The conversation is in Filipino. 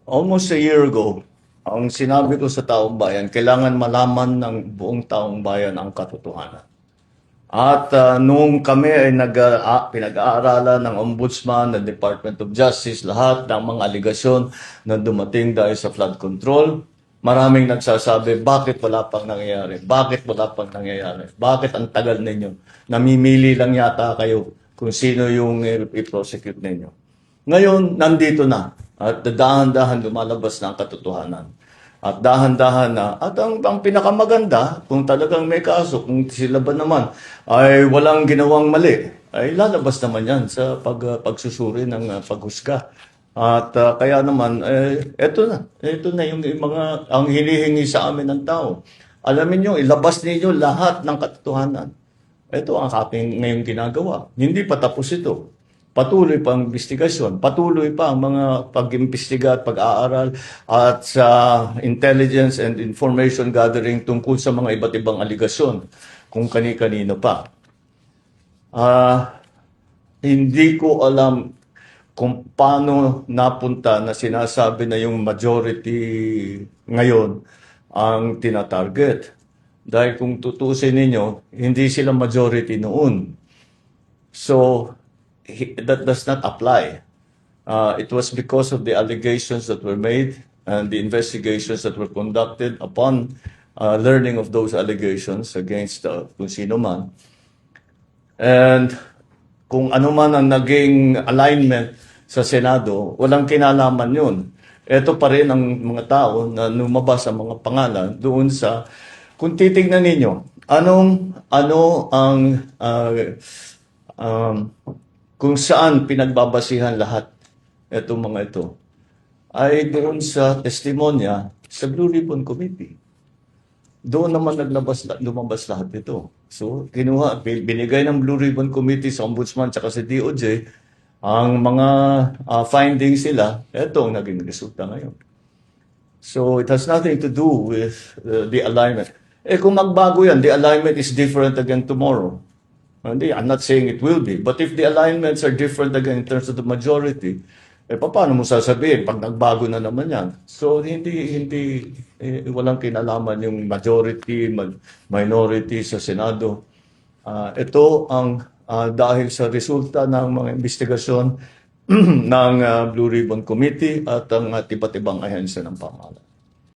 Almost a year ago, ang sinabi ko sa taong bayan, kailangan malaman ng buong taong bayan ang katotohanan. At nung kami ay pinag-aaralan ng Ombudsman, ng Department of Justice, lahat ng mga aligasyon na dumating dahil sa flood control, maraming nagsasabi, bakit wala pang nangyayari? Bakit wala pang nangyayari? Bakit ang tagal ninyo? Namimili lang yata kayo kung sino yung i-prosecute ninyo. Ngayon, nandito na. At dahan-dahan lumalabas na ang katotohanan. At dahan-dahan na. At ang pinakamaganda, kung talagang may kaso, kung sila ba naman ay walang ginawang mali, ay lalabas naman yan sa pagsusuri ng paghusga. At kaya naman, eto na. Eto na yung mga, ang hinihingi sa amin ng tao. Alamin nyo, ilabas ninyo lahat ng katotohanan. Ito ang aking ngayong ginagawa. Hindi pa tapos ito. Patuloy pa ang investigasyon, patuloy pa ang mga pag-imbestiga at pag-aaral at sa intelligence and information gathering tungkol sa mga iba't ibang aligasyon kung kani-kanino pa. Hindi ko alam kung paano napunta na sinasabi na yung majority ngayon ang tinatarget. Dahil kung tutusin ninyo, hindi sila majority noon. So, that does not apply. It was because of the allegations that were made and the investigations that were conducted upon learning of those allegations against kung sino man. And kung ano man ang naging alignment sa Senado, walang kinalaman yun. Ito pa rin ang mga tao na lumabas ang mga pangalan doon sa, kung titignan ninyo, ano ang kung saan pinagbabasihan lahat itong mga ito, ay doon sa testimonya sa Blue Ribbon Committee. Doon naman lumabas lahat ito. So, binigay ng Blue Ribbon Committee sa Ombudsman at sa DOJ ang mga findings nila. Ito ang naging resulta ngayon. So, it has nothing to do with the alignment. Kung magbago yan, the alignment is different again tomorrow. I'm not saying it will be, but if the alignments are different again in terms of the majority, paano mo sasabihin pag nagbago na naman yan? So walang kinalaman yung majority, minority sa Senado. Ito ang dahil sa resulta ng mga investigasyon ng Blue Ribbon Committee at ang iba't ibang ahensya ng pamahalaan.